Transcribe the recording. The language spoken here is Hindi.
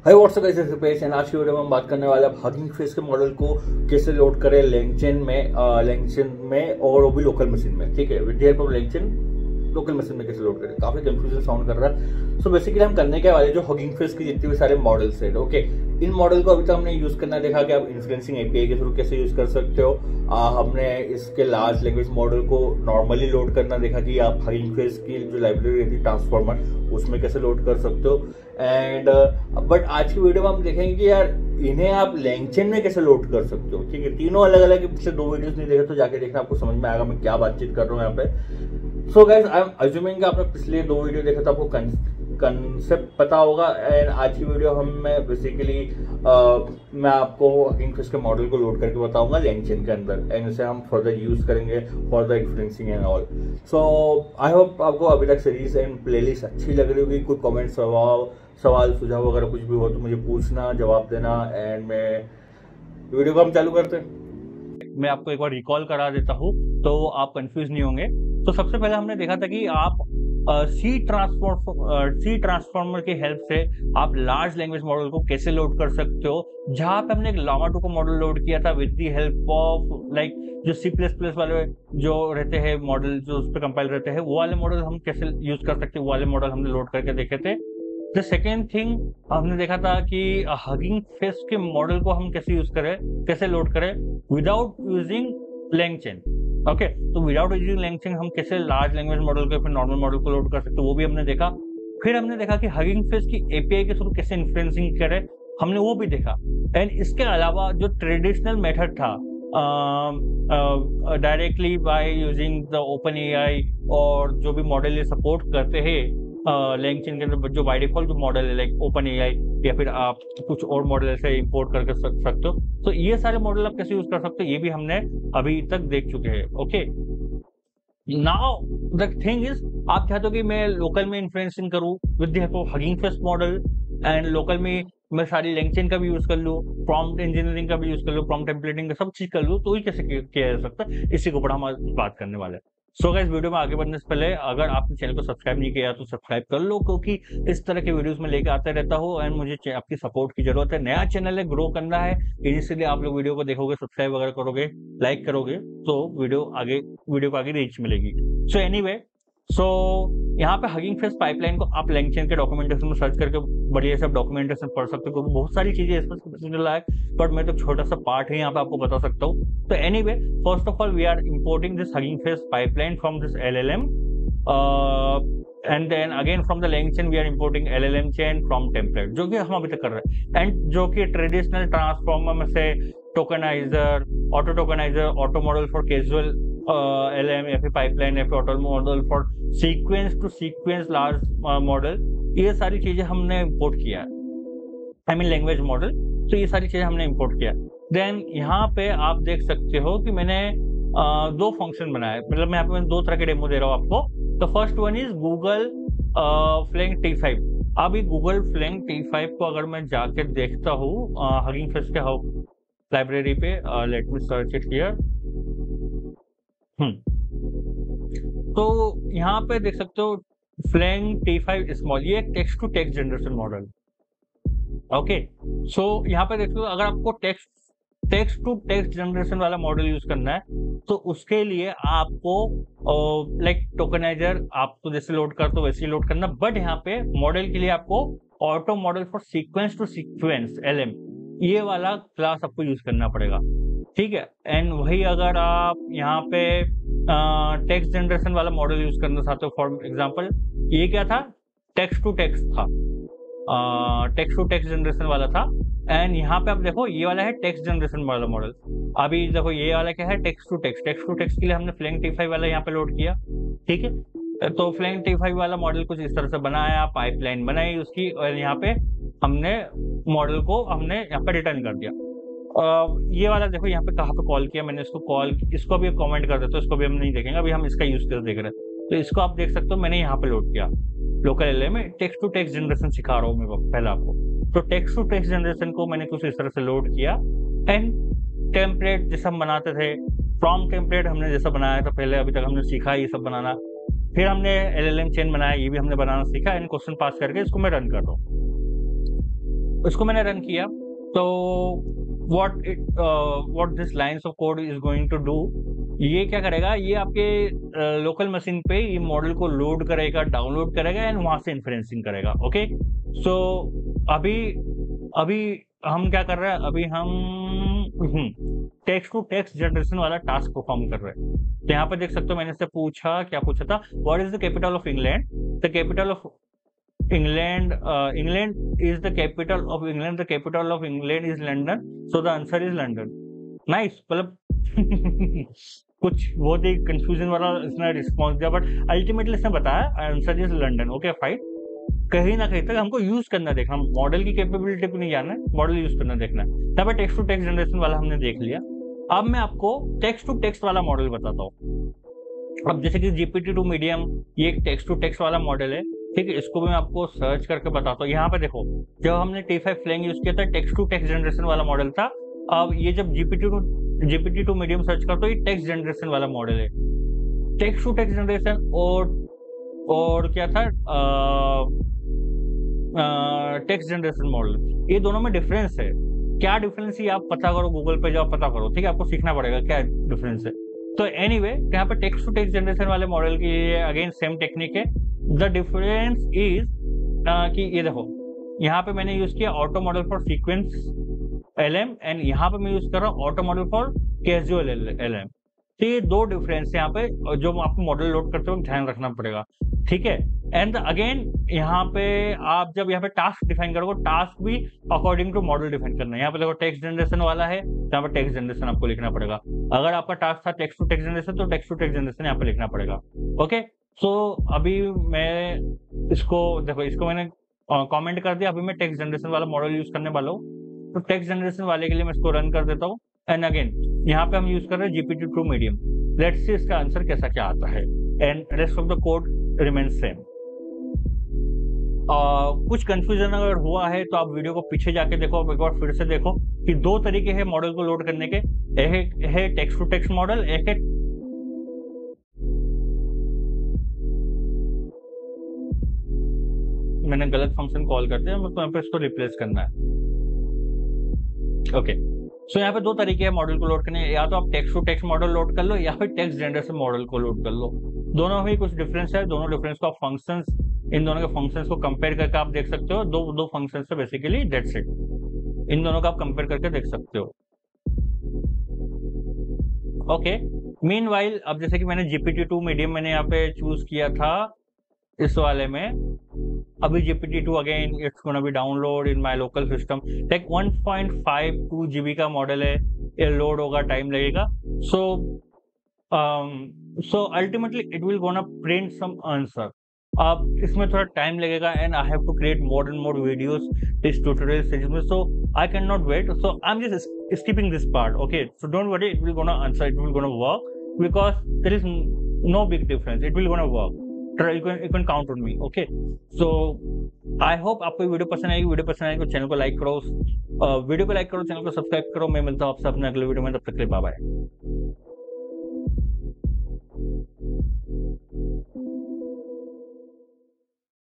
Hi what's up guys, Rupesh and आज की वीडियो में हम बात करने वाले हैं हगिंग फेस के मॉडल को कैसे लोड करें लैंगचेन में और वो भी लोकल मशीन में। ठीक है, with the help of LangChain local machine में कैसे लोड करें। काफी कंफ्यूजन साउंड कर रहा है। सो बेसिकली हम करने के वाले जो हगिंग फेस की जितने भी सारे मॉडल्स है, ओके, इन मॉडल को अभी तक हमने यूज करना देखा कि आप इन्फ्लुएंसिंग एपीआई के थ्रू कैसे यूज कर सकते हो। हमने इसके लार्ज लैंग्वेज मॉडल को नॉर्मली लोड करना देखा कि आप हगिंग फेस की जो लाइब्रेरी रहती है ट्रांसफॉर्मर उसमें कैसे लोड कर सकते हो। एंड बट आज की वीडियो में हम देखेंगे कि यार इन्हें आप लैंगचेन में कैसे लोड कर सकते हो। ठीक है, तीनों अलग अलग पिछले दो वीडियोस नहीं देखे तो जाके देखना, आपको समझ में आएगा मैं क्या बातचीत कर रहा हूँ यहाँ पे। So guys, I am assuming कि आपने पिछले दो वीडियो देखा तो आपको कंसेप्ट पता होगा। एंड आज की वीडियो हम मैं बेसिकली मैं आपको हगिंग फेस के मॉडल को लोड करके बताऊंगा लैंगचेन के अंदर, एंड इसे हम फर्दर यूज करेंगे for the influencing and all. So I hope आपको अभी तक सीरीज एंड प्लेलिस्ट अच्छी लग रही होगी। कोई कमेंट सवाल सुझाव वगैरह कुछ भी हो तो मुझे पूछना, जवाब देना। एंड मैं वीडियो को हम चालू करते हैं। मैं आपको एक बार रिकॉल करा देता हूँ तो आप कंफ्यूज नहीं होंगे। तो सबसे पहले हमने देखा था कि आप सी ट्रांसफॉर्मर की हेल्प से आप लार्ज लैंग्वेज मॉडल को कैसे लोड कर सकते हो। जहां पे हमने एक लामा 2 को मॉडल लोड किया था with the help of like जो C++ वाले जो रहते हैं मॉडल जो उस पर कंपाइल रहते हैं, वो वाले मॉडल हम कैसे यूज कर सकते हैं, वो वाले मॉडल हमने लोड करके देखे थे। द सेकेंड थिंग हमने देखा था कि हगिंग फेस के मॉडल को हम कैसे यूज करें, कैसे लोड करें विदाउट यूजिंग लैंगचेन। ओके, तो विदाउट यूजिंग लैंगचेन हम कैसे लार्ज लैंग्वेज मॉडल को फिर नॉर्मल मॉडल को लोड कर सकते हैं, वो भी हमने देखा। फिर हमने देखा कि हगिंग फेस की एपीआई के थ्रू कैसे इन्फ्लुएंसिंग करें, हमने वो भी देखा। एंड इसके अलावा जो ट्रेडिशनल मेथड था directly by using the open AI और जो भी मॉडल ये सपोर्ट करते हैं लैंगचेन के अंदर जो बाय डिफॉल्ट जो मॉडल है लाइक ओपन एआई या फिर आप कुछ और मॉडल ऐसे इंपोर्ट करके सकते हो। तो ये सारे मॉडल आप कैसे यूज कर सकते हो ये भी हमने अभी तक देख चुके हैं। Okay, now the thing is आप चाहते हो कि मैं लोकल में इन्फ्लुएंसिंग करूं with the help of hugging face model and local में मैं सारी लैंगचेन का भी यूज कर लूं, प्रॉम्प्ट इंजीनियरिंग का भी यूज कर लूं, प्रॉम्प्ट टेम्पलेटिंग का सब चीज कर लूं, तो ये कैसे किया जा सकता है, इसी के ऊपर हम आज बात करने वाले हैं। सो गाइस, वीडियो में आगे बढ़ने से पहले अगर आपने चैनल को सब्सक्राइब नहीं किया तो सब्सक्राइब कर लो, क्योंकि इस तरह के वीडियोस में लेके आते रहता हूँ एंड मुझे आपकी सपोर्ट की जरूरत है। नया चैनल है, ग्रो करना है, इनिशियली आप लोग वीडियो को देखोगे, सब्सक्राइब वगैरह करोगे, लाइक करोगे तो वीडियो को आगे रीच मिलेगी। सो एनीवे, सो यहाँ पे हगिंग फेस पाइपलाइन को आप लैंगचेन के डॉक्यूमेंटेशन में सर्च करके बढ़िया से डॉक्यूमेंटेशन पढ़ सकते हो, क्योंकि बहुत सारी चीजें इसमें है, बट मैं तो छोटा सा पार्ट है यहाँ पे आपको बता सकता हूँ। तो anyway, first of all we are importing this Hugging Face pipeline from this LLM and then again from the LangChain we are importing LLM chain from template, जो कि हम अभी तक कर रहे हैं। एंड जो कि ट्रेडिशनल ट्रांसफॉर्मर में से tokenizer, auto tokenizer, auto model for causal LM या फिर पाइपलाइन या फिर auto model for sequence to sequence large model, ये सारी चीजें हमने इंपोर्ट किया है, आई मीन लैंग्वेज मॉडल। तो ये सारी चीजें हमने इंपोर्ट किया। देन यहाँ पे आप देख सकते हो कि मैंने दो फंक्शन बनाए, मतलब मैं यहाँ पे दो तरह के डेमो दे रहा हूँ आपको। तो first one is Google Flan T5। अब ये गूगल फ्लैंग T5 को अगर मैं जाके देखता हूँ हगिंग फेस के लाइब्रेरी पे, let me search it here. तो यहाँ पे देख सकते हो फ्लैंग T5 स्मॉल, ये text to text generation model. Okay, so यहाँ पे देखो अगर आपको टेक्स्ट टू टेक्स्ट जनरेशन वाला मॉडल यूज करना है तो उसके लिए आपको लाइक टोकनाइजर आपको जैसे लोड करते हो वैसे ही लोड करना, बट यहाँ पे मॉडल के लिए आपको auto model for sequence to sequence LM ये वाला क्लास आपको यूज करना पड़ेगा। ठीक है, एंड वही अगर आप यहाँ पे टेक्स्ट जनरेशन वाला मॉडल यूज करना चाहते हो, फॉर एग्जांपल ये क्या था, टेक्स्ट टू टेक्स्ट था, टेक्स्ट टू टेक्स्ट जनरेशन वाला था। एंड यहाँ पे आप देखो ये वाला है टेक्स्ट जनरेशन वाला मॉडल। अभी देखो ये वाला क्या है, text to text. Text to text के लिए हमने फ्लैंग T5 वाला यहाँ पे लोड किया। ठीक है, तो फ्लैंग T5 वाला मॉडल कुछ इस तरह से बनाया, पाइपलाइन बनाई उसकी, और यहाँ पे हमने मॉडल को हमने यहाँ पे रिटर्न कर दिया। ये वाला देखो यहाँ पे कहाँ पे कॉल किया मैंने इसको भी कमेंट कर देता हूँ, इसको भी हम नहीं देखेंगे, अभी हम इसका यूज कर देख रहे हैं। तो इसको आप देख सकते हो मैंने यहाँ पे लोड किया लोकल LM में। टेक्स्ट टू टेक्स्ट जनरेशन सिखा रहा हूँ मैं पहले आपको। तो टेक्स्ट टू टेक्स्ट जनरेशन को मैंने कुछ इस तरह से लोड किया। एंड टेम्पलेट जैसे हम बनाते थे, प्रॉम्प्ट टेम्पलेट हमने जैसा बनाया था पहले, अभी तक हमने सीखा ये सब बनाना। फिर हमने LLM चेन बनाया, ये भी हमने बनाना सीखा। एंड क्वेश्चन पास करके इसको मैं रन कर रहा हूँ। इसको मैंने रन किया, तो what this lines of code is going to do, ये क्या करेगा, ये आपके लोकल मशीन पे ये मॉडल को लोड करेगा, डाउनलोड करेगा एंड वहां से इन्फ्रेंसिंग करेगा। ओके, सो अभी अभी हम क्या कर रहे हैं, अभी हम टेक्स्ट टू टेक्स्ट जनरेशन वाला टास्क परफॉर्म कर रहे हैं। तो यहाँ पे देख सकते हो, मैंने इससे पूछा, क्या पूछा था, what is the capital of England, the capital of England, England is the capital of England. The capital of England is London. So the answer is London. Nice. मतलब कुछ बहुत ही कंफ्यूजन वाला इसने रिस्पॉन्स दिया, बट अल्टीमेटली इसने बताया answer is London. Okay fine, कहीं ना कहीं तक हमको यूज करना देखना, हम मॉडल की कैपेबिलिटी को नहीं जानना है, मॉडल यूज करना देखना है। तब टेक्स्ट टू टेक्स्ट जनरेशन वाला हमने देख लिया। अब मैं आपको टेक्स्ट टू टेक्स्ट वाला मॉडल बताता हूँ। अब जैसे कि GPT-2 मीडियम, ये एक टेक्स्ट टू टेक्स्ट वाला मॉडल है, ठीक है। इसको मैं आपको सर्च करके बताता हूँ। यहाँ पे देखो, जब हमने T5 फ्लैंग यूज किया था, टेक्स्ट टू टेक्स्ट जनरेशन वाला मॉडल था। अब ये जब GPT-2 मीडियम सर्च करते हो, ये टेक्स्ट जनरेशन वाला मॉडल है, टेक्स्ट टू टेक्स्ट जनरेशन। और क्या था, टेक्स्ट जनरेशन मॉडल, ये दोनों में डिफरेंस है। क्या डिफरेंस है आप पता करो, गूगल पे जाओ पता करो, ठीक है, आपको सीखना पड़ेगा क्या डिफरेंस है। तो एनीवे, यहाँ पे टेक्स्ट टू टेक्स्ट जनरेशन वाले मॉडल की अगेन सेम टेक्निक है। द डिफरेंस इज कि ये देखो, यहाँ पे मैंने यूज किया auto model for sequence LM and यहाँ पे मैं यूज कर रहा हूँ auto model for causal LM। तो ये दो डिफरेंस है यहाँ पे, जो आपको मॉडल लोड करते वक्त ध्यान रखना पड़ेगा, ठीक है। एंड अगेन यहाँ पे आप जब यहाँ पे टास्क डिफाइन करोगे, टास्क भी अकॉर्डिंग टू मॉडल डिफाइन करना है। यहाँ पे देखो टेक्स्ट जनरेशन वाला है, यहाँ पे टेक्स्ट जनरेशन आपको लिखना पड़ेगा। अगर आपका टास्क था टेक्स्ट टू टेक्स्ट जनरेशन, तो टेक्स्ट टू टेक्स्ट जनरेशन यहाँ पे लिखना पड़ेगा। ओके, सो अभी मैं इसको देखो, इसको मैंने कमेंट कर दिया। अभी मैं टेक्स्ट जनरेशन वाला मॉडल यूज करने वाला हूँ, तो टेक्स्ट जनरेशन वाले के लिए मैं इसको रन कर देता हूँ। एंड अगेन यहाँ पे हम यूज कर रहे हैं GPT-2 मीडियम। लेट्स सी इसका आंसर कैसा क्या आता है, and rest of the code remains same. कुछ कंफ्यूजन अगर हुआ है तो आप वीडियो को पीछे जाके देखो, एक बार फिर से देखो कि दो तरीके हैं मॉडल को लोड करने के, एक है टेक्स्ट टू टेक्स्ट मॉडल, एक है मैंने गलत फंक्शन कॉल करते हैं, मतलब यहाँ पे इसको रिप्लेस करना है। ओके, सो यहाँ पे दो तरीके हैं मॉडल को लोड करने, या तो आप text to text model load कर लो, या फिर टेक्स्ट जनरेशन मॉडल को लोड कर लो। दोनों में कुछ डिफरेंस है, दोनों डिफरेंस को आप फंक्शंस, इन दोनों के फंक्शंस को कंपेयर करके आप देख सकते हो। दो फंक्शंस है बेसिकली, दैट्स इट। इन दोनों को आप कंपेयर करके देख सकते हो। ओके, मीनवाइल अब जैसे कि मैंने GPT-2 मीडियम मैंने यहाँ पे चूज किया था इस वाले में, अभी GPT-2 again it's gonna be download in my local system. Like 1.52 GB का मॉडल है, ये लोड होगा, टाइम लगेगा। So ultimately it will gonna print some answer. अब इसमें थोड़ा टाइम लगेगा, and I have to create more and more videos this tutorial series में, so I can not wait, so I am just skipping this part. Okay, so don't worry, it will gonna answer, it will gonna work, because there is no big difference, it will gonna work. You can count on me. Okay, so I hope आपको वीडियो पसंद आएगी। वीडियो पसंद आएगी तो चैनल को लाइक करो, वीडियो को लाइक करो, चैनल को सब्सक्राइब करो। मैं मिलता हूँ आपसे अपने अगले वीडियो में, तब तक के लिए बाय बाय।